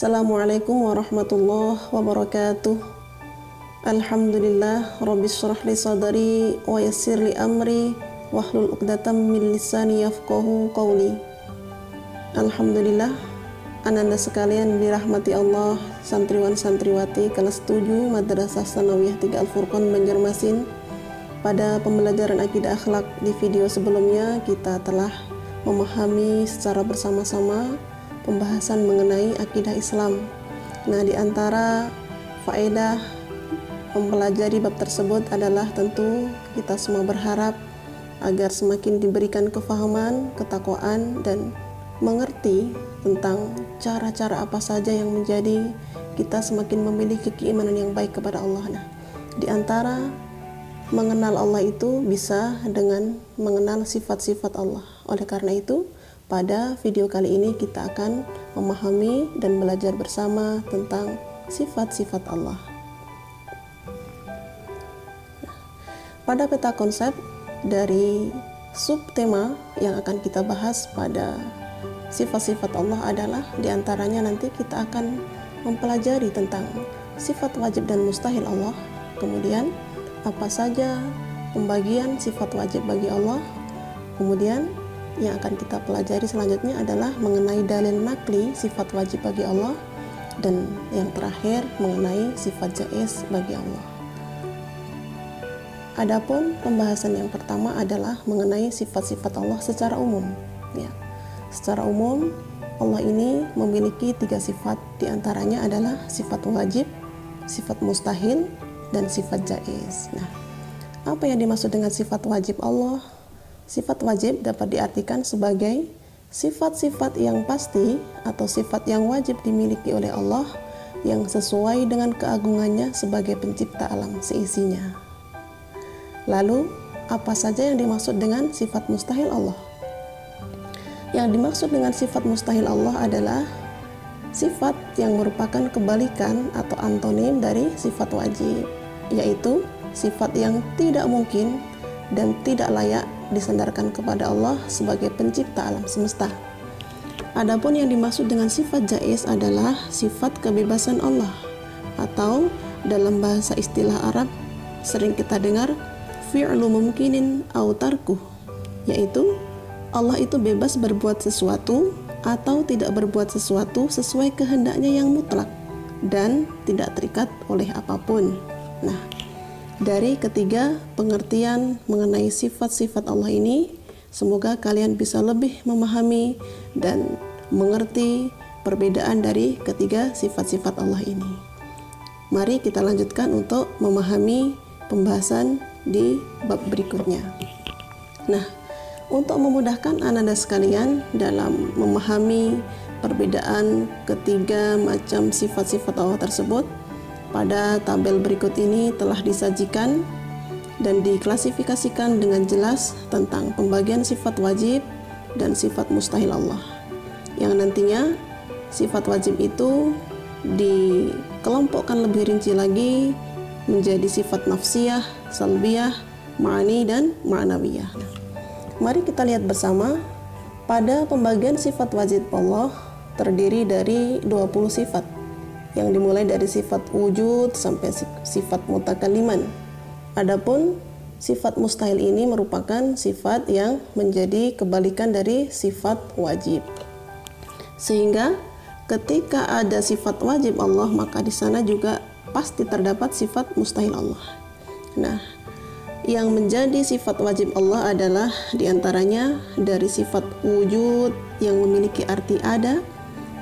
Assalamualaikum warahmatullahi wabarakatuh. Alhamdulillah Rabbis shrah li sadri wa yassir li amri wahlul 'uqdatam min lisani yafqahu qawli. Alhamdulillah, ananda sekalian dirahmati Allah, santriwan santriwati kelas 7 Madrasah Tsanawiyah 3 Al-Furqan Banjarmasin. Pada pembelajaran akidah akhlak di video sebelumnya, kita telah memahami secara bersama-sama pembahasan mengenai akidah Islam. Nah, di antara faedah mempelajari bab tersebut adalah tentu kita semua berharap agar semakin diberikan kefahaman, ketakwaan, dan mengerti tentang cara-cara apa saja yang menjadi kita semakin memiliki keimanan yang baik kepada Allah. Nah, di antara mengenal Allah itu bisa dengan mengenal sifat-sifat Allah. Oleh karena itu, pada video kali ini kita akan memahami dan belajar bersama tentang sifat-sifat Allah. Pada peta konsep dari subtema yang akan kita bahas pada sifat-sifat Allah adalah diantaranya nanti kita akan mempelajari tentang sifat wajib dan mustahil Allah. Kemudian apa saja pembagian sifat wajib bagi Allah. Kemudian yang akan kita pelajari selanjutnya adalah mengenai dalil nakli sifat wajib bagi Allah, dan yang terakhir mengenai sifat jaiz bagi Allah. Adapun pembahasan yang pertama adalah mengenai sifat-sifat Allah secara umum. Ya, secara umum Allah ini memiliki 3 sifat, diantaranya adalah sifat wajib, sifat mustahil, dan sifat jaiz. Nah, apa yang dimaksud dengan sifat wajib Allah? Sifat wajib dapat diartikan sebagai sifat-sifat yang pasti atau sifat yang wajib dimiliki oleh Allah yang sesuai dengan keagungannya sebagai pencipta alam seisinya. Lalu, apa saja yang dimaksud dengan sifat mustahil Allah? Yang dimaksud dengan sifat mustahil Allah adalah sifat yang merupakan kebalikan atau antonim dari sifat wajib, yaitu sifat yang tidak mungkin dan tidak layak disandarkan kepada Allah sebagai pencipta alam semesta. Adapun yang dimaksud dengan sifat jaiz adalah sifat kebebasan Allah, atau dalam bahasa istilah Arab sering kita dengar fi'lu mumkinin au tarkuh, yaitu Allah itu bebas berbuat sesuatu atau tidak berbuat sesuatu sesuai kehendaknya yang mutlak dan tidak terikat oleh apapun. Nah, dari ketiga pengertian mengenai sifat-sifat Allah ini, semoga kalian bisa lebih memahami dan mengerti perbedaan dari ketiga sifat-sifat Allah ini. Mari kita lanjutkan untuk memahami pembahasan di bab berikutnya. Nah, untuk memudahkan ananda sekalian dalam memahami perbedaan ketiga macam sifat-sifat Allah tersebut, pada tabel berikut ini telah disajikan dan diklasifikasikan dengan jelas tentang pembagian sifat wajib dan sifat mustahil Allah, yang nantinya sifat wajib itu dikelompokkan lebih rinci lagi menjadi sifat nafsiyah, salbiyah, ma'ani, dan ma'nawiyah. Mari kita lihat bersama. Pada pembagian sifat wajib Allah terdiri dari 20 sifat, yang dimulai dari sifat wujud sampai sifat mutakalliman. Adapun sifat mustahil ini merupakan sifat yang menjadi kebalikan dari sifat wajib. Sehingga ketika ada sifat wajib Allah, maka di sana juga pasti terdapat sifat mustahil Allah. Nah, yang menjadi sifat wajib Allah adalah diantaranya dari sifat wujud yang memiliki arti ada,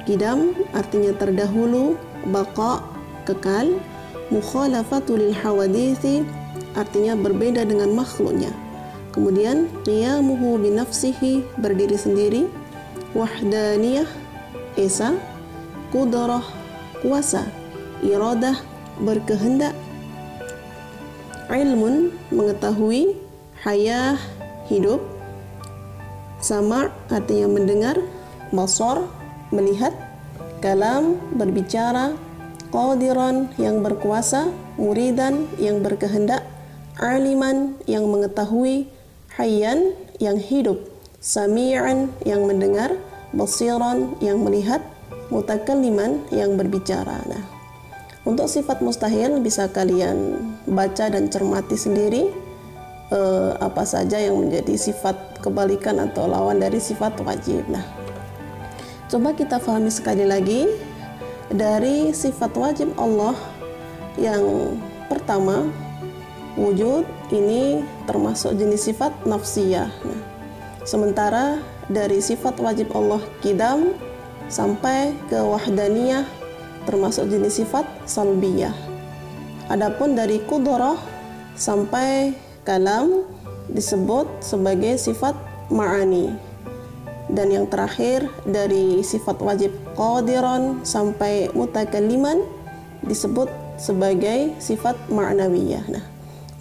qidam artinya terdahulu, baqa kekal, mukhalafatul hawadithi artinya berbeda dengan makhluknya. Kemudian qiyamuhu binafsihi berdiri sendiri, wahdaniyah esa, qudrah kuasa, iradah berkehendak, ilmun mengetahui, hayah hidup, sama artinya mendengar, basar melihat, kalam berbicara, qadiran yang berkuasa, muridan yang berkehendak, aliman yang mengetahui, hayyan yang hidup, sami'an yang mendengar, basiran yang melihat, mutakalliman yang berbicara. Nah, untuk sifat mustahil bisa kalian baca dan cermati sendiri apa saja yang menjadi sifat kebalikan atau lawan dari sifat wajib. Nah, coba kita pahami sekali lagi dari sifat wajib Allah. Yang pertama, wujud ini termasuk jenis sifat nafsiyah. Nah, sementara dari sifat wajib Allah qidam sampai ke wahdaniyah termasuk jenis sifat salbiyah. Adapun dari qudrah sampai kalam disebut sebagai sifat ma'ani. Dan yang terakhir dari sifat wajib qadiran sampai mutakalliman disebut sebagai sifat ma'nawiyah. Nah,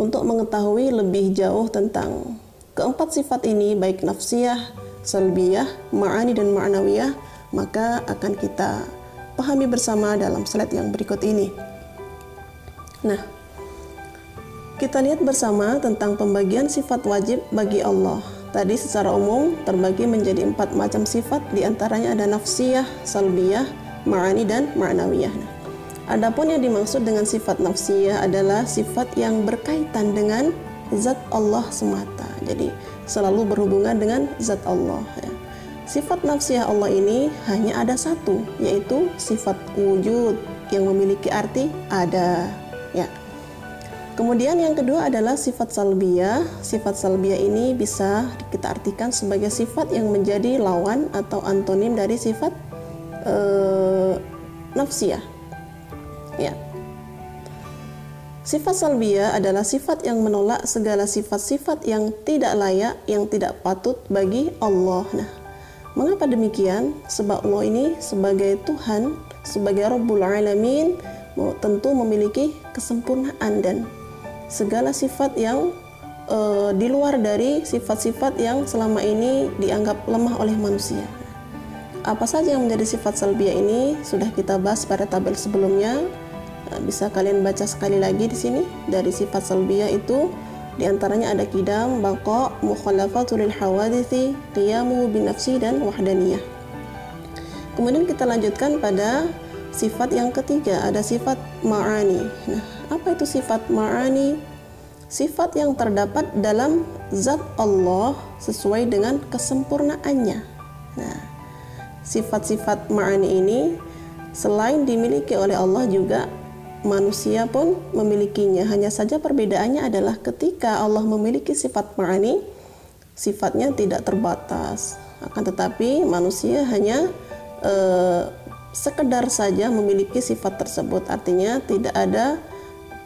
untuk mengetahui lebih jauh tentang keempat sifat ini, baik nafsiyah, salbiyah, ma'ani dan ma'nawiyah, maka akan kita pahami bersama dalam slide yang berikut ini. Nah, kita lihat bersama tentang pembagian sifat wajib bagi Allah. Tadi secara umum terbagi menjadi 4 macam sifat, diantaranya ada nafsiyah, salbiyah, ma'ani dan ma'nawiyah. Nah, adapun yang dimaksud dengan sifat nafsiyah adalah sifat yang berkaitan dengan zat Allah semata. Jadi selalu berhubungan dengan zat Allah. Ya. Sifat nafsiyah Allah ini hanya ada satu, yaitu sifat wujud yang memiliki arti ada. Ya. Kemudian yang kedua adalah sifat salbiyah. Sifat salbiyah ini bisa kita artikan sebagai sifat yang menjadi lawan atau antonim dari sifat nafsiyah. Ya. Sifat salbiyah adalah sifat yang menolak segala sifat-sifat yang tidak layak, yang tidak patut bagi Allah. Nah, mengapa demikian? Sebab Allah ini sebagai Tuhan, sebagai Rabbul Alamin, tentu memiliki kesempurnaan dan segala sifat yang di luar dari sifat-sifat yang selama ini dianggap lemah oleh manusia. Apa saja yang menjadi sifat salbiyah ini sudah kita bahas pada tabel sebelumnya. Bisa kalian baca sekali lagi di sini. Dari sifat salbiyah itu diantaranya ada qidam, baqa, mukhalafatul hawadithi, qiyamu bin nafsi dan wahdaniyah. Kemudian kita lanjutkan pada sifat yang ketiga, ada sifat ma'ani. Nah, apa itu sifat ma'ani? Sifat yang terdapat dalam zat Allah sesuai dengan kesempurnaannya. Nah, sifat-sifat ma'ani ini selain dimiliki oleh Allah juga manusia pun memilikinya. Hanya saja perbedaannya adalah ketika Allah memiliki sifat ma'ani, sifatnya tidak terbatas. Akan tetapi manusia hanya sekedar saja memiliki sifat tersebut. Artinya tidak ada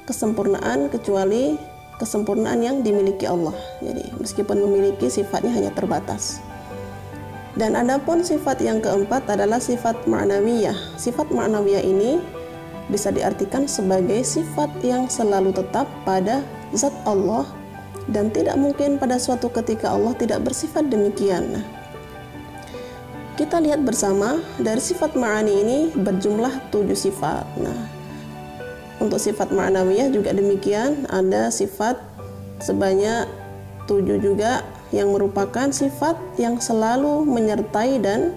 kesempurnaan kecuali kesempurnaan yang dimiliki Allah. Jadi meskipun memiliki, sifatnya hanya terbatas. Dan adapun sifat yang keempat adalah sifat ma'nawiyah. Sifat ma'nawiyah ini bisa diartikan sebagai sifat yang selalu tetap pada zat Allah dan tidak mungkin pada suatu ketika Allah tidak bersifat demikian. Nah, kita lihat bersama dari sifat ma'ani ini berjumlah 7 sifat. Nah, untuk sifat ma'nawiyah juga demikian, ada sifat sebanyak 7 juga yang merupakan sifat yang selalu menyertai dan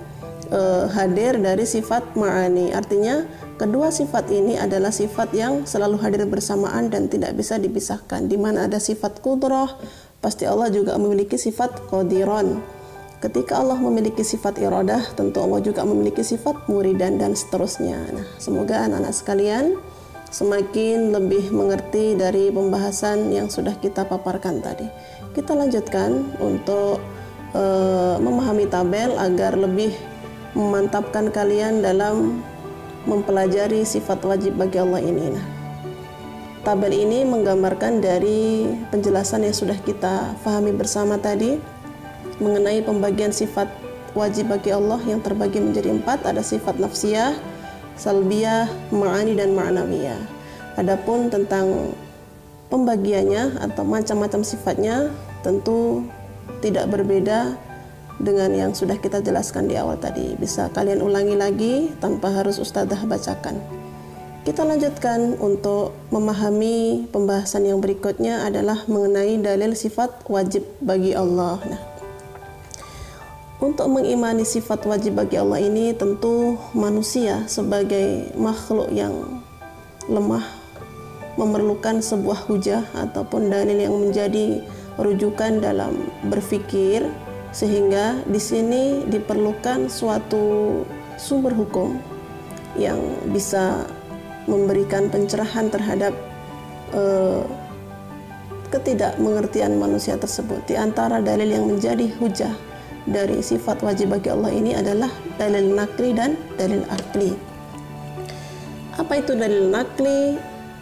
hadir dari sifat ma'ani. Artinya kedua sifat ini adalah sifat yang selalu hadir bersamaan dan tidak bisa dipisahkan. Di mana ada sifat qudrah, pasti Allah juga memiliki sifat qadiran. Ketika Allah memiliki sifat iradah, tentu Allah juga memiliki sifat muridan dan seterusnya. Nah, semoga anak-anak sekalian semakin lebih mengerti dari pembahasan yang sudah kita paparkan tadi. Kita lanjutkan untuk memahami tabel agar lebih memantapkan kalian dalam mempelajari sifat wajib bagi Allah ini. Nah, tabel ini menggambarkan dari penjelasan yang sudah kita pahami bersama tadi mengenai pembagian sifat wajib bagi Allah yang terbagi menjadi 4. Ada sifat nafsiyah, salbiyah, ma'ani dan ma'nawiyah. Adapun tentang pembagiannya atau macam-macam sifatnya tentu tidak berbeda dengan yang sudah kita jelaskan di awal tadi. Bisa kalian ulangi lagi tanpa harus ustadzah bacakan. Kita lanjutkan untuk memahami pembahasan yang berikutnya adalah mengenai dalil sifat wajib bagi Allah. Nah, Untuk mengimani sifat wajib bagi Allah ini, tentu manusia sebagai makhluk yang lemah memerlukan sebuah hujah ataupun dalil yang menjadi rujukan dalam berpikir, sehingga di sini diperlukan suatu sumber hukum yang bisa memberikan pencerahan terhadap ketidakmengertian manusia tersebut. Di antara dalil yang menjadi hujah dari sifat wajib bagi Allah ini adalah dalil nakli dan dalil akli. Apa itu dalil nakli?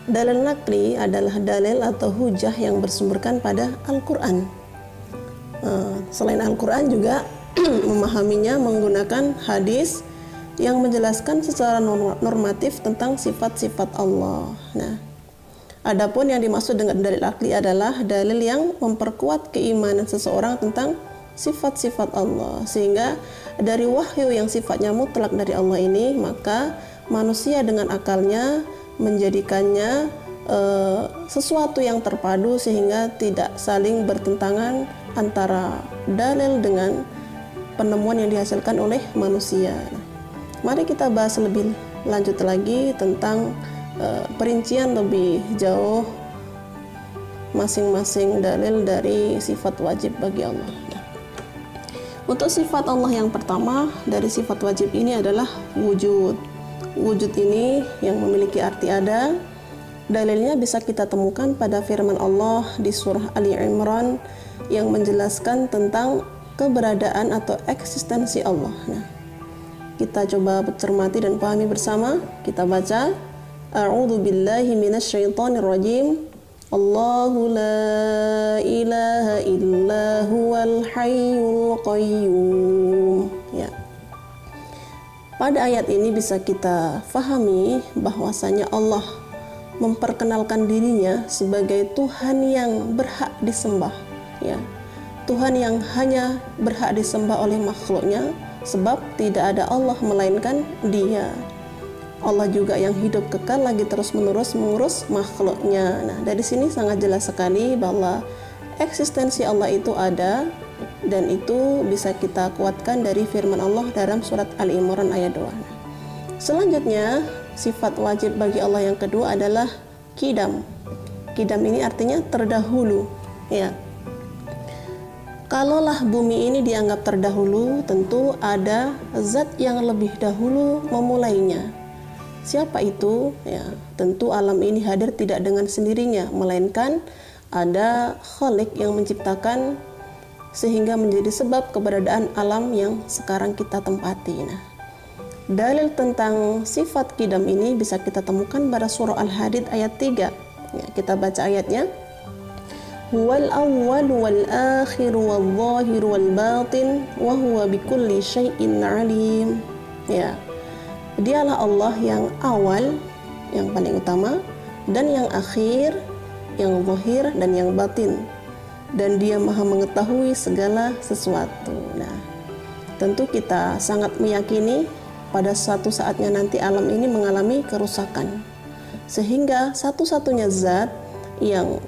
Dalil nakli adalah dalil atau hujah yang bersumberkan pada Al-Quran. Selain Al-Quran juga memahaminya menggunakan hadis yang menjelaskan secara normatif tentang sifat-sifat Allah. Nah, adapun yang dimaksud dengan dalil akli adalah dalil yang memperkuat keimanan seseorang tentang sifat-sifat Allah, sehingga dari wahyu yang sifatnya mutlak dari Allah ini, maka manusia dengan akalnya menjadikannya sesuatu yang terpadu sehingga tidak saling bertentangan antara dalil dengan penemuan yang dihasilkan oleh manusia. Mari kita bahas lebih lanjut lagi tentang perincian lebih jauh masing-masing dalil dari sifat wajib bagi Allah. Untuk sifat Allah yang pertama dari sifat wajib ini adalah wujud. Wujud ini yang memiliki arti ada. Dalilnya bisa kita temukan pada firman Allah di surah Ali Imran yang menjelaskan tentang keberadaan atau eksistensi Allah. Nah, kita coba cermati dan pahami bersama. Kita baca, A'udzu billahi minasyaitonir rajim. Allahu la ilaha illa huwal hayyul qayyum. Ya. Pada ayat ini bisa kita fahami bahwasanya Allah memperkenalkan dirinya sebagai Tuhan yang berhak disembah. Ya. Tuhan yang hanya berhak disembah oleh makhluknya, sebab tidak ada Allah melainkan Dia. Allah juga yang hidup kekal lagi terus-menerus mengurus makhluknya. Nah, dari sini sangat jelas sekali bahwa eksistensi Allah itu ada, dan itu bisa kita kuatkan dari firman Allah dalam surat Ali Imran ayat 2. Nah, selanjutnya, sifat wajib bagi Allah yang kedua adalah qidam. Qidam ini artinya terdahulu, ya. Kalaulah bumi ini dianggap terdahulu, tentu ada zat yang lebih dahulu memulainya. Siapa itu? Ya, tentu alam ini hadir tidak dengan sendirinya, melainkan ada Khalik yang menciptakan sehingga menjadi sebab keberadaan alam yang sekarang kita tempati. Nah, dalil tentang sifat qidam ini bisa kita temukan pada surah Al-Hadid ayat 3. Ya, kita baca ayatnya. Huwal awwal wal akhir wal zahir wal batin wa huwa bikulli syai'in alim. Ya. Dialah Allah yang awal, yang paling utama, dan yang akhir, yang zahir dan yang batin, dan Dia maha mengetahui segala sesuatu. Nah, tentu kita sangat meyakini pada suatu saatnya nanti alam ini mengalami kerusakan, sehingga satu-satunya zat yang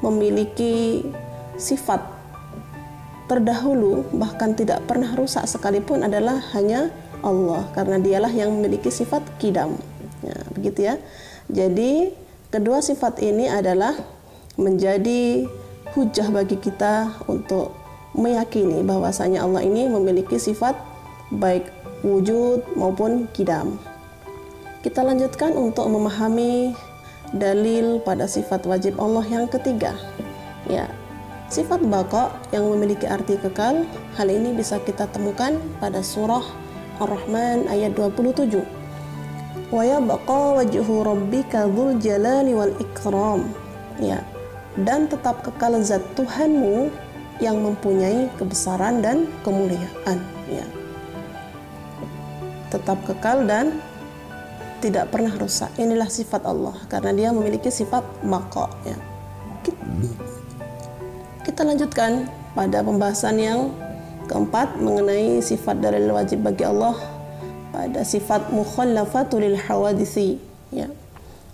memiliki sifat terdahulu bahkan tidak pernah rusak sekalipun adalah hanya Allah, karena Dialah yang memiliki sifat qidam. Ya, begitu ya. Jadi kedua sifat ini adalah menjadi hujah bagi kita untuk meyakini bahwasanya Allah ini memiliki sifat baik wujud maupun qidam. Kita lanjutkan untuk memahami dalil pada sifat wajib Allah yang ketiga. Ya, sifat baqa yang memiliki arti kekal. Hal ini bisa kita temukan pada surah Ar-Rahman ayat 27. Wa yabqa wajhu rabbika dzul jalali wal ikram. Ya, dan tetap kekal zat Tuhanmu yang mempunyai kebesaran dan kemuliaan. Ya, tetap kekal dan tidak pernah rusak. Inilah sifat Allah karena Dia memiliki sifat baqa. Ya. Kita lanjutkan pada pembahasan yang keempat mengenai sifat dalil wajib bagi Allah pada sifat mukhallafatu lil hawadisi, ya,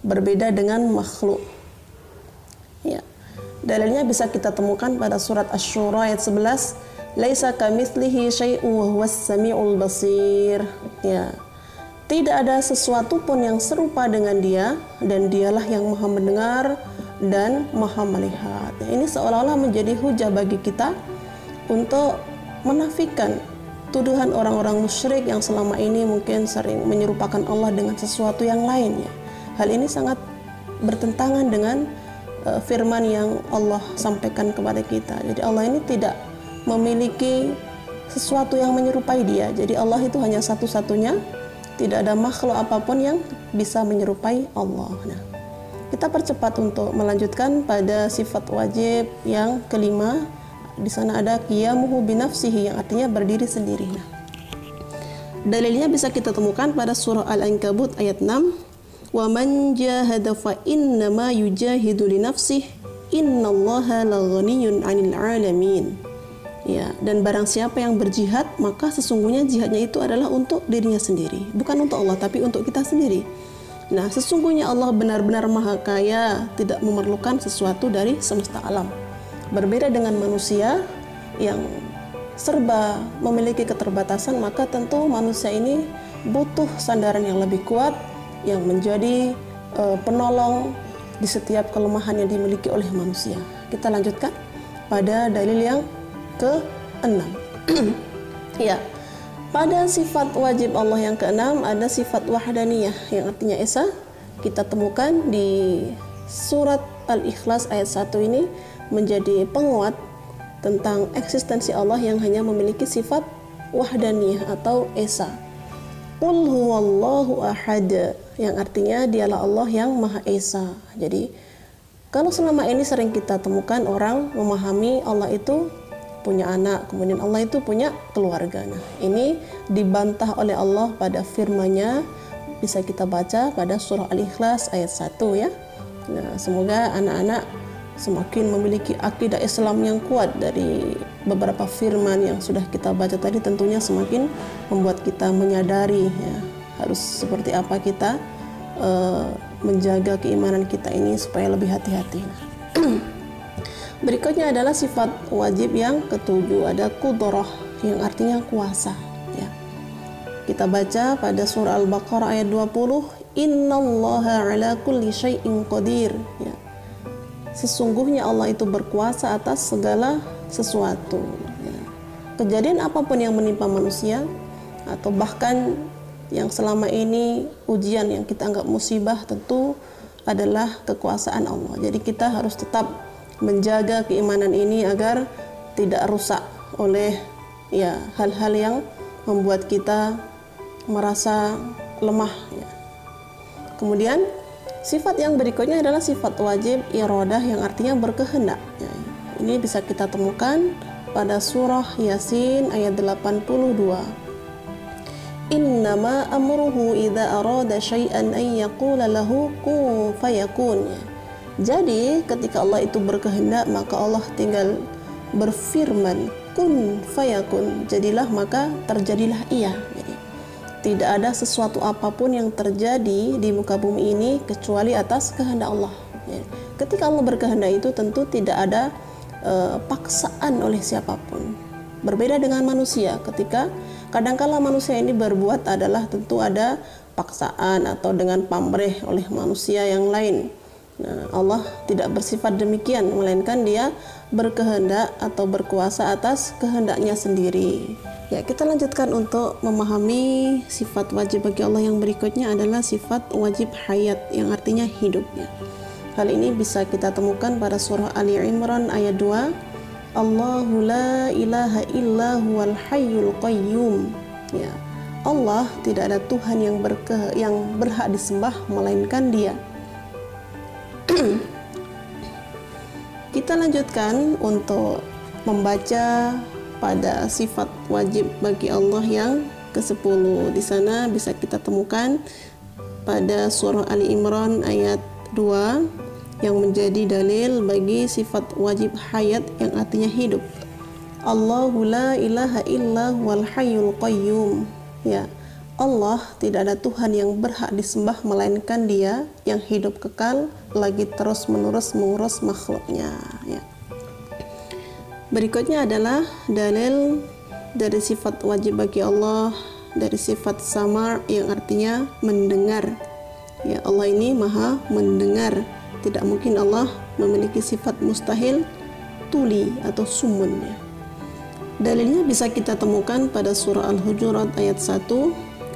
berbeda dengan makhluk. Ya. Dalilnya bisa kita temukan pada surat Asy-Syura ayat 11, Laisa kamitslihi syai'un wa huwas samiul basir. Ya. Tidak ada sesuatu pun yang serupa dengan Dia, dan Dialah yang Maha mendengar dan Maha melihat. Ini seolah-olah menjadi hujah bagi kita untuk menafikan tuduhan orang-orang musyrik yang selama ini mungkin sering menyerupakan Allah dengan sesuatu yang lainnya. Hal ini sangat bertentangan dengan firman yang Allah sampaikan kepada kita. Jadi Allah ini tidak memiliki sesuatu yang menyerupai Dia. Jadi Allah itu hanya satu-satunya, tidak ada makhluk apapun yang bisa menyerupai Allah. Nah, kita percepat untuk melanjutkan pada sifat wajib yang kelima. Di sana ada qiyamuhu binafsihi, yang artinya berdiri sendiri. Nah, dalilnya bisa kita temukan pada surah Al-Ankabut ayat 6. Wa man jahada fa innama yujahidu li nafsihi innallaha laghaniyyun 'anil 'alamin. Ya, dan barang siapa yang berjihad, maka sesungguhnya jihadnya itu adalah untuk dirinya sendiri, bukan untuk Allah, tapi untuk kita sendiri. Nah, sesungguhnya Allah benar-benar maha kaya, tidak memerlukan sesuatu dari semesta alam. Berbeda dengan manusia yang serba memiliki keterbatasan, maka tentu manusia ini butuh sandaran yang lebih kuat, yang menjadi penolong di setiap kelemahan yang dimiliki oleh manusia. Kita lanjutkan pada dalil yang ke-6. Ya, pada sifat wajib Allah yang ke-6 ada sifat wahdaniyah, yang artinya esa. Kita temukan di surat Al-Ikhlas ayat 1 ini menjadi penguat tentang eksistensi Allah yang hanya memiliki sifat wahdaniyah atau esa. Qul huwallahu ahad, yang artinya dialah Allah yang Maha Esa. Jadi kalau selama ini sering kita temukan orang memahami Allah itu punya anak, kemudian Allah itu punya keluarga. Nah, ini dibantah oleh Allah pada firman-Nya, bisa kita baca pada surah Al-Ikhlas ayat 1 ya. Nah, semoga anak-anak semakin memiliki akidah Islam yang kuat dari beberapa firman yang sudah kita baca tadi, tentunya semakin membuat kita menyadari ya, harus seperti apa kita menjaga keimanan kita ini supaya lebih hati-hati. Berikutnya adalah sifat wajib yang ketujuh, ada qudrah, yang artinya kuasa ya. Kita baca pada surah Al-Baqarah ayat 20, innallaha ala kulli syai'in qadir ya. Sesungguhnya Allah itu berkuasa atas segala sesuatu ya. Kejadian apapun yang menimpa manusia, atau bahkan yang selama ini ujian yang kita anggap musibah, tentu adalah kekuasaan Allah. Jadi kita harus tetap menjaga keimanan ini agar tidak rusak oleh ya hal-hal yang membuat kita merasa lemah ya. Kemudian sifat yang berikutnya adalah sifat wajib iradah, yang artinya berkehendak ya. Ini bisa kita temukan pada surah Yasin ayat 82. Innama amruhu idza arada syai'an ay yaqula lahu kun fayakun ya. Jadi ketika Allah itu berkehendak, maka Allah tinggal berfirman kun fayakun, jadilah maka terjadilah ia. Jadi tidak ada sesuatu apapun yang terjadi di muka bumi ini kecuali atas kehendak Allah ya. Ketika Allah berkehendak itu tentu tidak ada paksaan oleh siapapun. Berbeda dengan manusia, ketika kadangkala manusia ini berbuat adalah tentu ada paksaan atau dengan pamrih oleh manusia yang lain. Nah, Allah tidak bersifat demikian, melainkan Dia berkehendak atau berkuasa atas kehendaknya sendiri. Ya, kita lanjutkan untuk memahami sifat wajib bagi Allah yang berikutnya adalah sifat wajib hayat, yang artinya hidup ya. Hal ini bisa kita temukan pada surah Ali Imran ayat 2. Allahu la ilaha illa huwal hayyul qayyum. Ya, Allah tidak ada Tuhan yang berhak disembah melainkan Dia. Kita lanjutkan untuk membaca pada sifat wajib bagi Allah yang ke-10. Di sana bisa kita temukan pada surah Ali Imran ayat 2 yang menjadi dalil bagi sifat wajib hayat, yang artinya hidup. Allahu la ilaha illa huwal hayyul qayyum. Ya, Allah tidak ada Tuhan yang berhak disembah melainkan Dia yang hidup kekal lagi terus menerus mengurus makhluknya ya. Berikutnya adalah dalil dari sifat wajib bagi Allah, dari sifat sama yang artinya mendengar. Ya, Allah ini maha mendengar. Tidak mungkin Allah memiliki sifat mustahil, tuli atau sumun. Ya. Dalilnya bisa kita temukan pada surah Al-Hujurat ayat 1.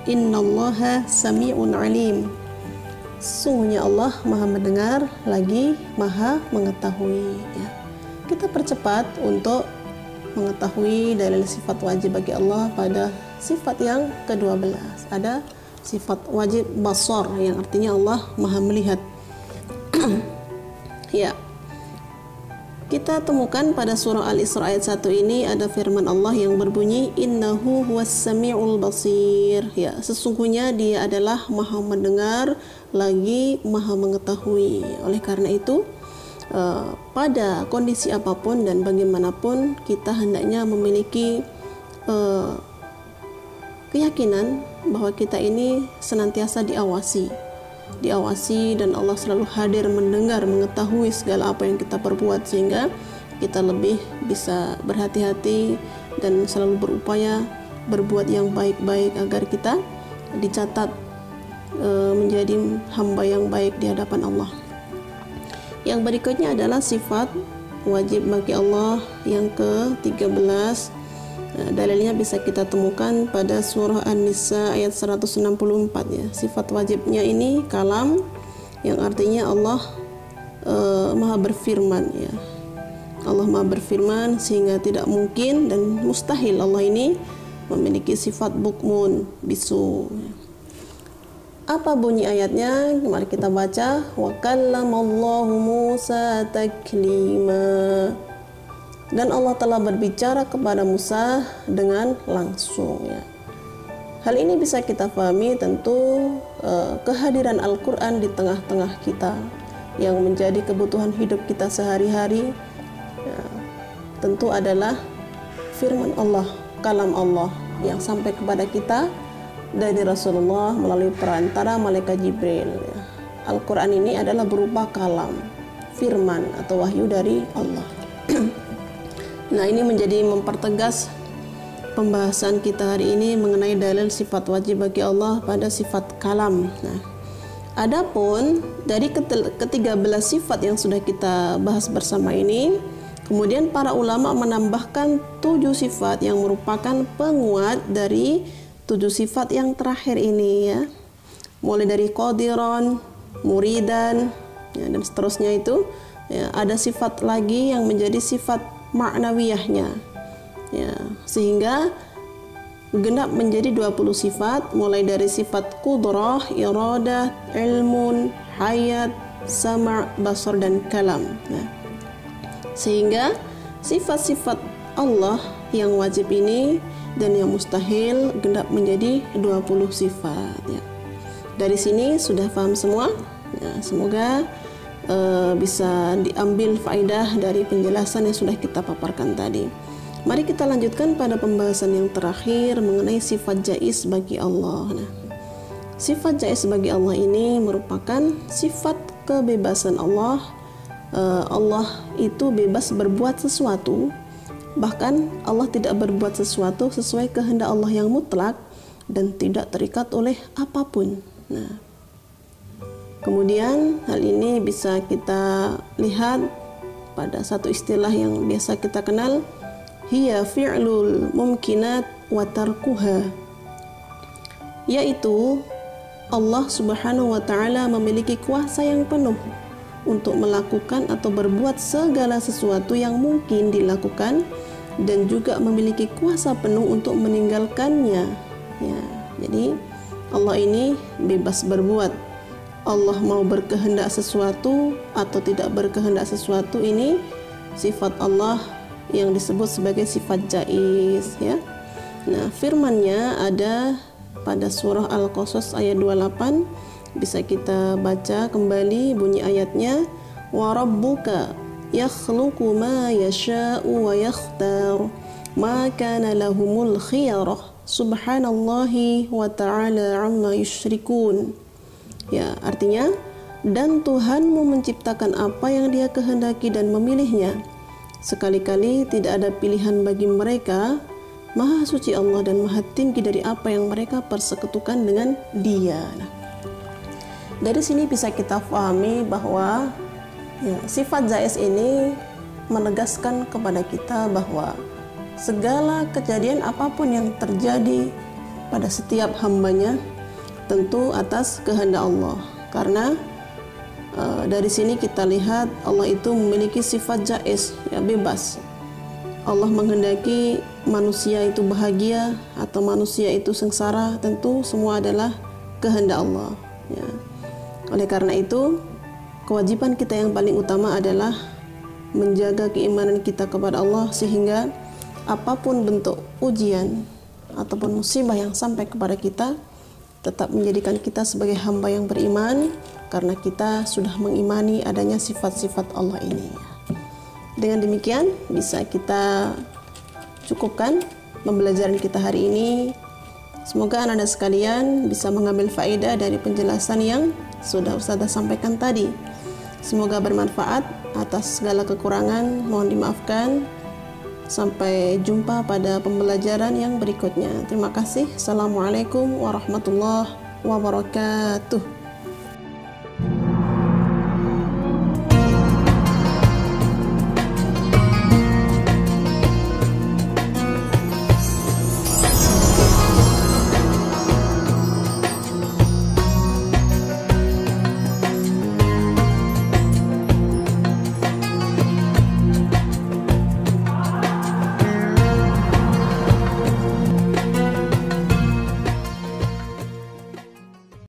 Innallaha sami'un alim. Sungguhnya Allah maha mendengar lagi maha mengetahui. Ya. Kita percepat untuk mengetahui dalil sifat wajib bagi Allah pada sifat yang ke-12. Ada sifat wajib basar yang artinya Allah maha melihat. Ya. Kita temukan pada surah Al-Isra ayat 1 ini ada firman Allah yang berbunyi innahu huwas sami'ul basir. Ya, sesungguhnya Dia adalah maha mendengar lagi maha mengetahui. Oleh karena itu pada kondisi apapun dan bagaimanapun kita hendaknya memiliki keyakinan bahwa kita ini senantiasa diawasi dan Allah selalu hadir mendengar, mengetahui segala apa yang kita perbuat, sehingga kita lebih bisa berhati-hati dan selalu berupaya berbuat yang baik-baik agar kita dicatat menjadi hamba yang baik di hadapan Allah. Yang berikutnya adalah sifat wajib bagi Allah yang ke-13. Dalilnya bisa kita temukan pada surah An-Nisa ayat 164 ya. Sifat wajibnya ini kalam yang artinya Allah maha berfirman ya. Allah maha berfirman sehingga tidak mungkin dan mustahil Allah ini memiliki sifat bukmun, bisu. Apa bunyi ayatnya? Mari kita baca. Wa kallamallahu Musa taklima. Dan Allah telah berbicara kepada Musa dengan langsung ya. Hal ini bisa kita pahami tentu kehadiran Al-Quran di tengah-tengah kita yang menjadi kebutuhan hidup kita sehari-hari ya, tentu adalah firman Allah, kalam Allah yang sampai kepada kita dari Rasulullah melalui perantara malaikat Jibril. Al-Quran ini adalah berupa kalam, firman atau wahyu dari Allah. Nah, ini menjadi mempertegas pembahasan kita hari ini mengenai dalil sifat wajib bagi Allah pada sifat kalam. Nah, adapun dari ke-13 sifat yang sudah kita bahas bersama ini, kemudian para ulama menambahkan 7 sifat yang merupakan penguat dari 7 sifat yang terakhir ini ya. Mulai dari qadiran, muridan ya, dan seterusnya itu ya, ada sifat lagi yang menjadi sifat maknawiyahnya ya, sehingga genap menjadi 20 sifat, mulai dari sifat qudrah, iradah, ilmun, hayat, sama', basar dan kalam. Nah, sehingga sifat-sifat Allah yang wajib ini dan yang mustahil genap menjadi 20 sifat ya. Dari sini sudah paham semua ya, semoga bisa diambil faedah dari penjelasan yang sudah kita paparkan tadi. Mari kita lanjutkan pada pembahasan yang terakhir mengenai sifat jaiz bagi Allah. Nah, sifat jaiz bagi Allah ini merupakan sifat kebebasan Allah. Allah itu bebas berbuat sesuatu. Bahkan Allah tidak berbuat sesuatu sesuai kehendak Allah yang mutlak dan tidak terikat oleh apapun. Nah, kemudian hal ini bisa kita lihat pada satu istilah yang biasa kita kenal, hiya fi'lul mumkinat wa tarkuha, yaitu Allah Subhanahu wa taala memiliki kuasa yang penuh untuk melakukan atau berbuat segala sesuatu yang mungkin dilakukan dan juga memiliki kuasa penuh untuk meninggalkannya ya. Jadi Allah ini bebas berbuat. Allah mau berkehendak sesuatu atau tidak berkehendak sesuatu, ini sifat Allah yang disebut sebagai sifat jaiz ya. Nah, firman-Nya ada pada surah Al-Qasas ayat 28. Bisa kita baca kembali bunyi ayatnya, wa rabbuka yakhluqu ma yasha'u wa yakhtar ma kana lahumul khiyarah subhanallahi wa ta'ala amma yusyrikun. Ya, artinya dan Tuhanmu menciptakan apa yang Dia kehendaki dan memilihnya, Sekali-kali tidak ada pilihan bagi mereka. Maha suci Allah dan maha tinggi dari apa yang mereka persekutukan dengan Dia. Nah, dari sini bisa kita pahami bahwa sifat Jais ini menegaskan kepada kita bahwa segala kejadian apapun yang terjadi pada setiap hambanya tentu atas kehendak Allah. Karena dari sini kita lihat Allah itu memiliki sifat Jais, bebas. Allah menghendaki manusia itu bahagia atau manusia itu sengsara, tentu semua adalah kehendak Allah. Oleh karena itu, kewajiban kita yang paling utama adalah menjaga keimanan kita kepada Allah, sehingga apapun bentuk ujian ataupun musibah yang sampai kepada kita tetap menjadikan kita sebagai hamba yang beriman, karena kita sudah mengimani adanya sifat-sifat Allah ini. Dengan demikian bisa kita cukupkan pembelajaran kita hari ini. Semoga anak-anak sekalian bisa mengambil faedah dari penjelasan yang sudah Ustazah sampaikan tadi. Semoga bermanfaat. Atas segala kekurangan mohon dimaafkan. Sampai jumpa pada pembelajaran yang berikutnya. Terima kasih. Assalamualaikum warahmatullahi wabarakatuh.